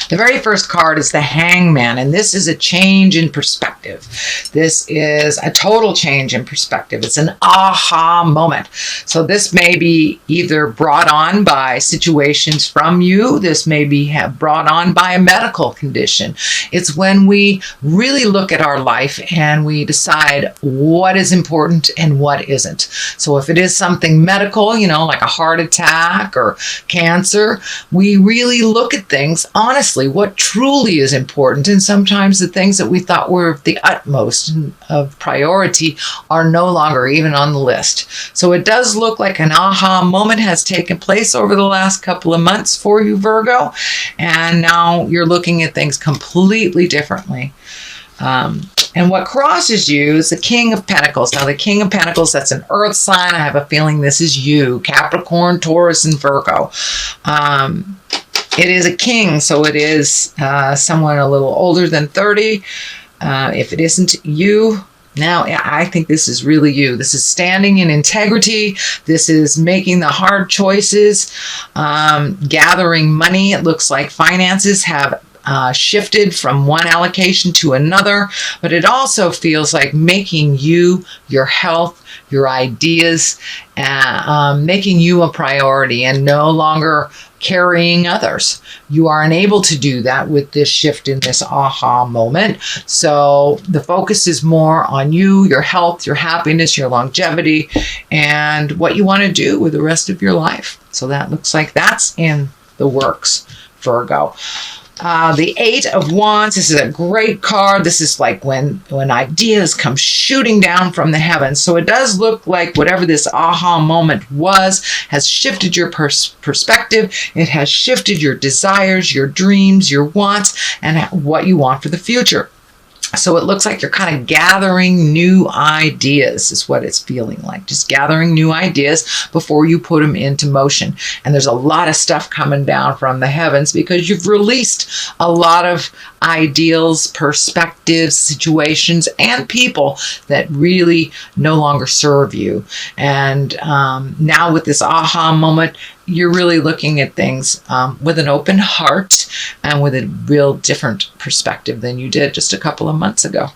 The very first card is the Hangman, and this is a change in perspective. This is a total change in perspective. It's an aha moment. So this may be either brought on by situations from you. This may be brought on by a medical condition. It's when we really look at our life and we decide what is important and what isn't. So if it is something medical, like a heart attack or cancer, we really look at things honestly, what truly is important. And sometimes the things that we thought were of the utmost of priority are no longer even on the list. So it does look like an aha moment has taken place over the last couple of months for you, Virgo. And now you're looking at things completely differently. And what crosses you is the King of Pentacles. Now, the King of Pentacles, that's an earth sign. I have a feeling this is you, Capricorn, Taurus, and Virgo. It is a king, so it is someone a little older than 30. If it isn't you, now I think this is really you. This is standing in integrity. This is making the hard choices, gathering money. It looks like finances have shifted from one allocation to another, but it also feels like making you, your health, your ideas, making you a priority and no longer carrying others. You are unable to do that with this shift in this aha moment. So the focus is more on you, your health, your happiness, your longevity, and what you want to do with the rest of your life. So that looks like that's in the works, Virgo. The Eight of Wands, this is a great card. This is like when ideas come shooting down from the heavens. So it does look like whatever this aha moment was has shifted your perspective. It has shifted your desires, your dreams, your wants, and what you want for the future. So it looks like you're kind of gathering new ideas is what it's feeling like. Just gathering new ideas before you put them into motion. And there's a lot of stuff coming down from the heavens because you've released a lot of ideals, perspectives, situations, and people that really no longer serve you. And now with this aha moment, you're really looking at things with an open heart and with a real different perspective than you did just a couple of months ago.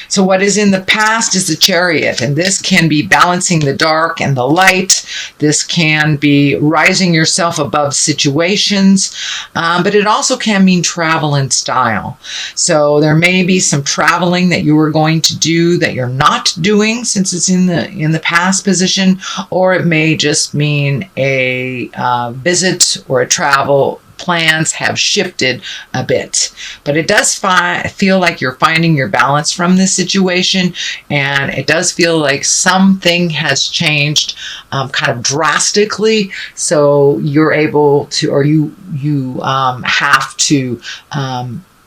So what is in the past is the Chariot, and this can be balancing the dark and the light. This can be rising yourself above situations, but it also can mean travel and style. So there may be some traveling that you were going to do that you're not doing since it's in the past position, or it may just mean a visit or a travel plans have shifted a bit, but it does feel like you're finding your balance from this situation, and it does feel like something has changed kind of drastically, so you're able to, or you have to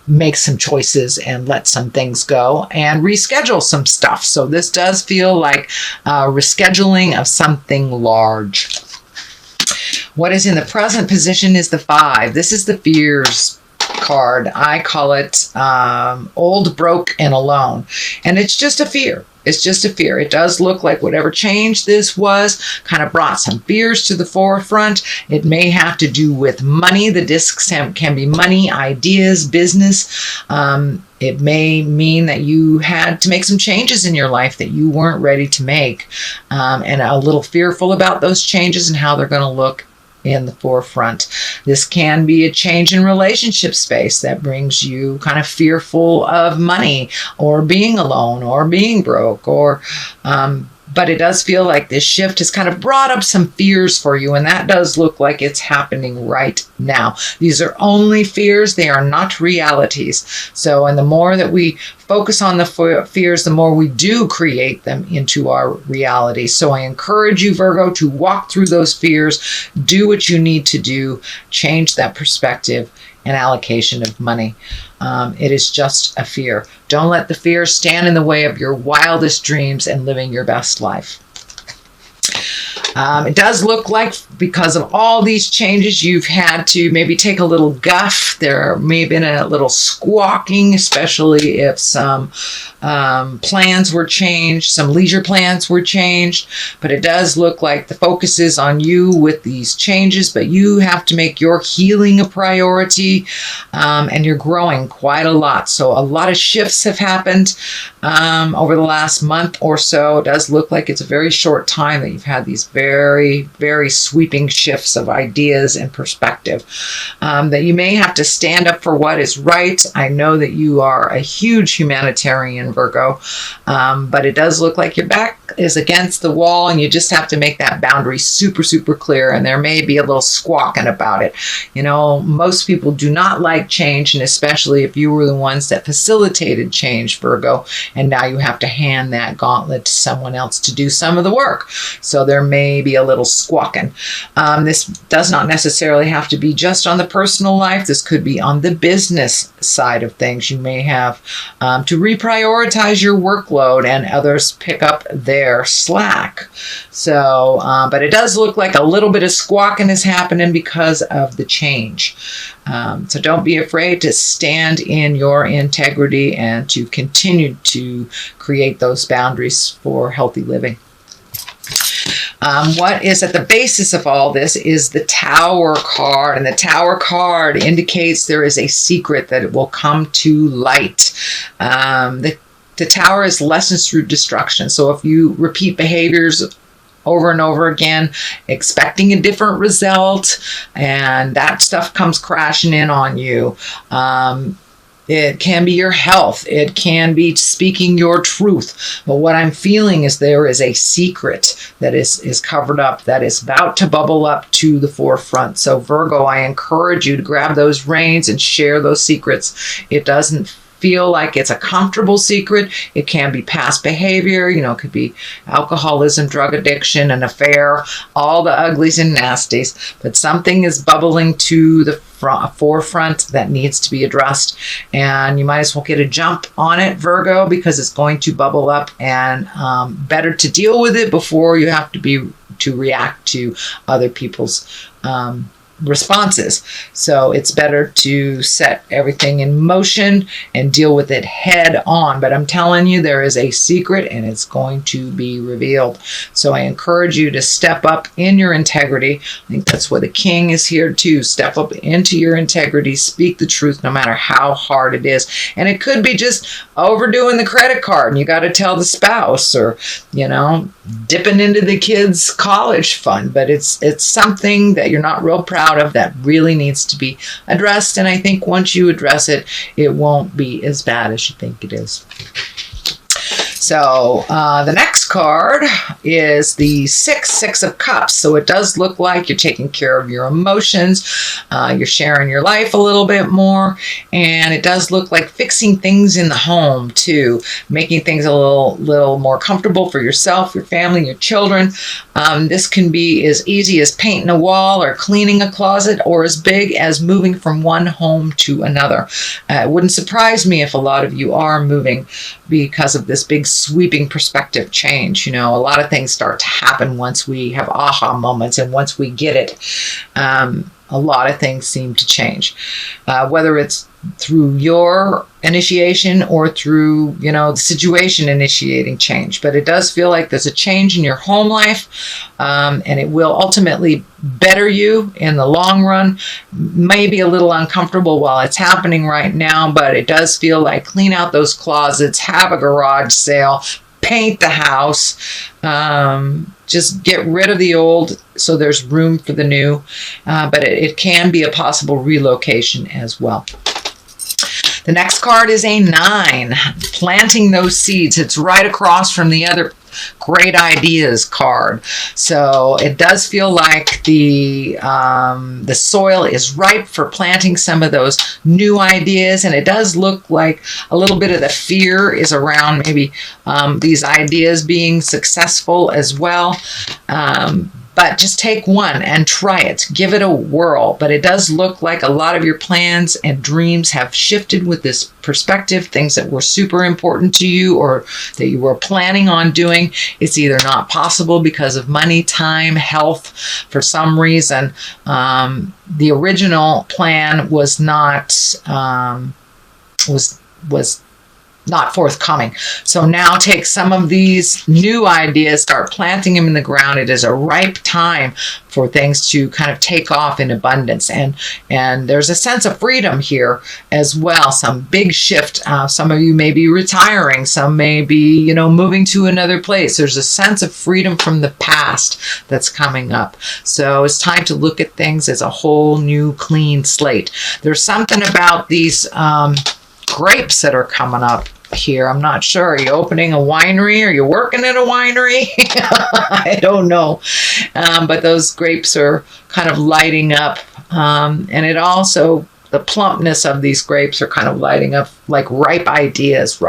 make some choices and let some things go and reschedule some stuff. So this does feel like rescheduling of something large. What is in the present position is the 5. This is the fears card. I call it old, broke, and alone. And it's just a fear. It's just a fear. It does look like whatever change this was kind of brought some fears to the forefront. It may have to do with money. The discs can be money, ideas, business. It may mean that you had to make some changes in your life that you weren't ready to make, and a little fearful about those changes and how they're going to look in the forefront. This can be a change in relationship space that brings you kind of fearful of money or being alone or being broke, or but it does feel like this shift has kind of brought up some fears for you, and that does look like it's happening right now. These are only fears. They are not realities. So, and the more that we focus on the fears, the more we do create them into our reality. So I encourage you, Virgo, to walk through those fears, do what you need to do, change that perspective and allocation of money. It is just a fear. Don't let the fear stand in the way of your wildest dreams and living your best life. It does look like because of all these changes, you've had to maybe take a little guff. There may have been a little squawking, especially if some plans were changed, some leisure plans were changed. But it does look like the focus is on you with these changes, but you have to make your healing a priority, and you're growing quite a lot. So a lot of shifts have happened over the last month or so. It does look like it's a very short time that you've had these very, very sweeping shifts of ideas and perspective, that you may have to stand up for what is right. I know that you are a huge humanitarian, Virgo, but it does look like your back is against the wall, and you just have to make that boundary super, super clear, and there may be a little squawking about it. You know, most people do not like change, and especially if you were the ones that facilitated change, Virgo, and now you have to hand that gauntlet to someone else to do some of the work. So there may be a little squawking. This does not necessarily have to be just on the personal life. This could be on the business side of things. You may have to reprioritize your workload, and others pick up their slack. So, but it does look like a little bit of squawking is happening because of the change. So don't be afraid to stand in your integrity and to continue to create those boundaries for healthy living. What is at the basis of all this is the Tower card, and the Tower card indicates there is a secret that it will come to light. The Tower is lessons through destruction. So if you repeat behaviors over and over again, expecting a different result, and that stuff comes crashing in on you. It can be your health. It can be speaking your truth. But what I'm feeling is there is a secret that is covered up, that is about to bubble up to the forefront. So Virgo, I encourage you to grab those reins and share those secrets. It doesn't feel like it's a comfortable secret. It can be past behavior, you know, it could be alcoholism, drug addiction, an affair, all the uglies and nasties, but something is bubbling to the forefront that needs to be addressed, and you might as well get a jump on it, Virgo, because it's going to bubble up, and better to deal with it before you have to react to other people's responses. So it's better to set everything in motion and deal with it head on. But I'm telling you, there is a secret, and it's going to be revealed. So I encourage you to step up in your integrity. I think that's where the King is here too. Step up into your integrity, speak the truth no matter how hard it is. And it could be just overdoing the credit card and you got to tell the spouse, or, you know, dipping into the kids' college fund. But it's something that you're not real proud of that really needs to be addressed. And I think once you address it, it won't be as bad as you think it is. So the next card is the Six of Cups. So it does look like you're taking care of your emotions. You're sharing your life a little bit more. And it does look like fixing things in the home too, making things a little more comfortable for yourself, your family, your children. This can be as easy as painting a wall or cleaning a closet, or as big as moving from one home to another. It wouldn't surprise me if a lot of you are moving because of this big sweeping perspective change. You know, a lot of things start to happen once we have aha moments, and once we get it, a lot of things seem to change, whether it's through your initiation or through, you know, the situation initiating change. But it does feel like there's a change in your home life, and it will ultimately better you in the long run. Maybe a little uncomfortable while it's happening right now, but it does feel like clean out those closets, have a garage sale, paint the house, just get rid of the old so there's room for the new. But it can be a possible relocation as well. The next card is a 9, planting those seeds. It's right across from the other great ideas card. So it does feel like the soil is ripe for planting some of those new ideas, and it does look like a little bit of the fear is around maybe these ideas being successful as well. But just take one and try it. Give it a whirl. But it does look like a lot of your plans and dreams have shifted with this perspective. Things that were super important to you or that you were planning on doing, it's either not possible because of money, time, health. For some reason, the original plan was not not forthcoming. So now take some of these new ideas, start planting them in the ground. It is a ripe time for things to kind of take off in abundance. And there's a sense of freedom here as well. Some big shift. Some of you may be retiring. Some may be, moving to another place. There's a sense of freedom from the past that's coming up. So it's time to look at things as a whole new clean slate. There's something about these grapes that are coming up here. I'm not sure. Are you opening a winery? Are you working at a winery? I don't know. But those grapes are kind of lighting up. And it also, the plumpness of these grapes are kind of lighting up like ripe ideas.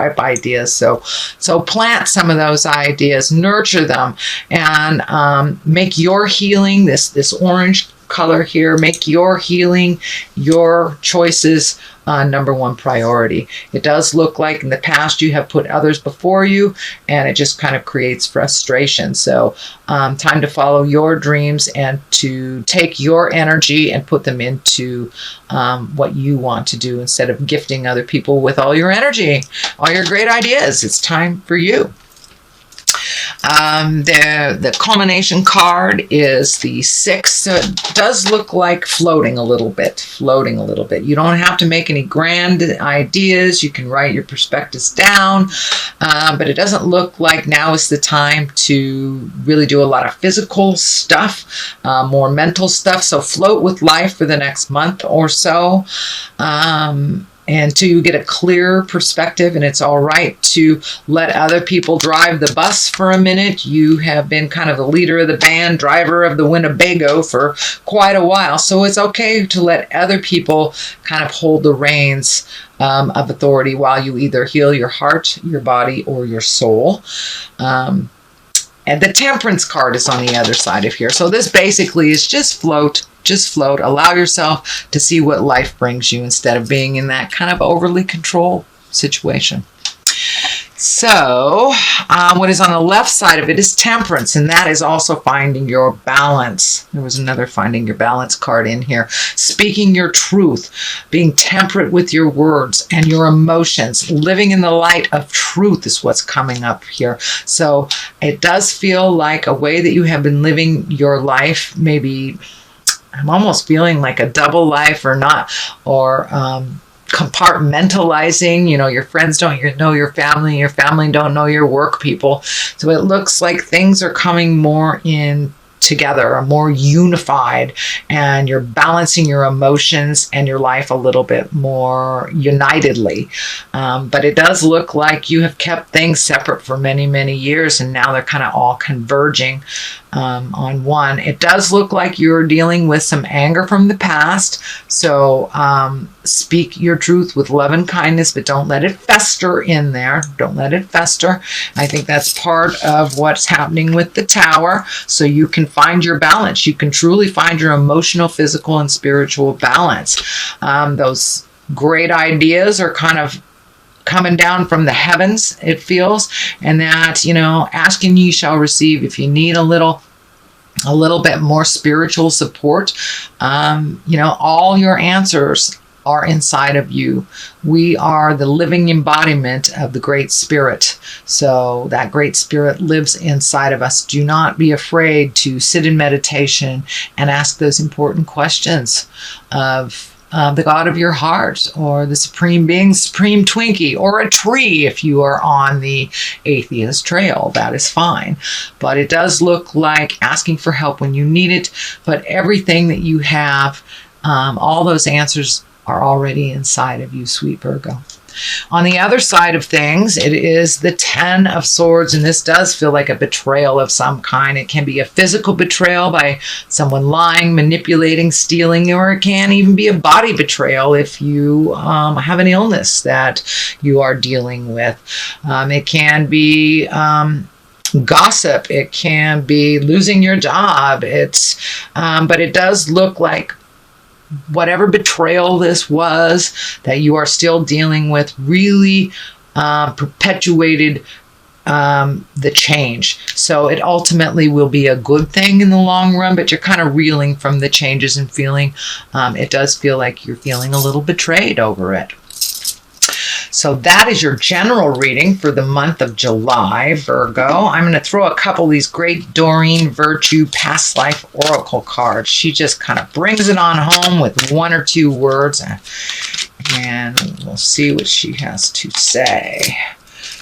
So plant some of those ideas, nurture them, and make your healing, this orange color here, make your healing, your choices number one priority. It does look like in the past you have put others before you, and it just kind of creates frustration. So time to follow your dreams and to take your energy and put them into what you want to do instead of gifting other people with all your energy, all your great ideas. It's time for you. The culmination card is the 6. So it does look like floating a little bit. You don't have to make any grand ideas. You can write your perspectives down, but it doesn't look like now is the time to really do a lot of physical stuff, more mental stuff. So float with life for the next month or so. Until you get a clear perspective, and it's all right to let other people drive the bus for a minute. You have been kind of the leader of the band, driver of the Winnebago for quite a while. So it's okay to let other people kind of hold the reins of authority while you either heal your heart, your body, or your soul. And the Temperance card is on the other side of here. So this basically is just float. Just float. Allow yourself to see what life brings you instead of being in that kind of overly control situation. So what is on the left side of it is Temperance, and that is also finding your balance. There was another finding your balance card in here. Speaking your truth, being temperate with your words and your emotions, living in the light of truth is what's coming up here. So it does feel like a way that you have been living your life, maybe I'm almost feeling like a double life or not, or compartmentalizing. Your friends don't know your family don't know your work people. So it looks like things are coming more in together, are more unified, and you're balancing your emotions and your life a little bit more unitedly. But it does look like you have kept things separate for many, many years, and now they're kind of all converging on one. It does look like you're dealing with some anger from the past. So speak your truth with love and kindness, but don't let it fester in there. Don't let it fester. I think that's part of what's happening with the Tower. So you can find your balance. You can truly find your emotional, physical, and spiritual balance. Those great ideas are kind of coming down from the heavens, it feels, and that, ask and ye shall receive. If you need a little bit more spiritual support, all your answers are inside of you. We are the living embodiment of the Great Spirit. So that Great Spirit lives inside of us. Do not be afraid to sit in meditation and ask those important questions of the God of your heart, or the Supreme Being, Supreme Twinkie, or a tree if you are on the atheist trail. That is fine. But it does look like asking for help when you need it. But everything that you have, all those answers are already inside of you, sweet Virgo. On the other side of things, it is the 10 of Swords, and this does feel like a betrayal of some kind. It can be a physical betrayal by someone lying, manipulating, stealing, or it can even be a body betrayal if you have an illness that you are dealing with. It can be gossip. It can be losing your job. But it does look like whatever betrayal this was that you are still dealing with really perpetuated the change. So it ultimately will be a good thing in the long run, but you're kind of reeling from the changes and feeling, it does feel like you're feeling a little betrayed over it. So that is your general reading for the month of July, Virgo. I'm going to throw a couple of these great Doreen Virtue Past Life Oracle cards. She just kind of brings it on home with one or two words, and we'll see what she has to say.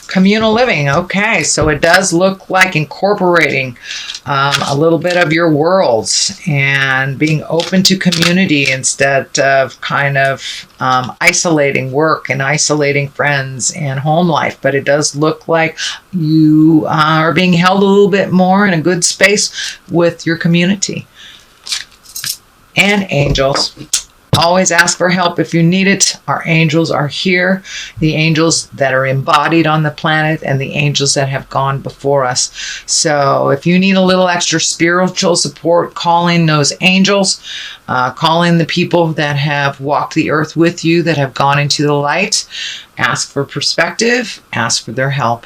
Communal living. Okay, so it does look like incorporating a little bit of your worlds and being open to community instead of kind of isolating work and isolating friends and home life. But it does look like you are being held a little bit more in a good space with your community. And angels. Always ask for help if you need it. Our angels are here. The angels that are embodied on the planet and the angels that have gone before us. So if you need a little extra spiritual support, call in those angels. Call in the people that have walked the earth with you, that have gone into the light. Ask for perspective. Ask for their help.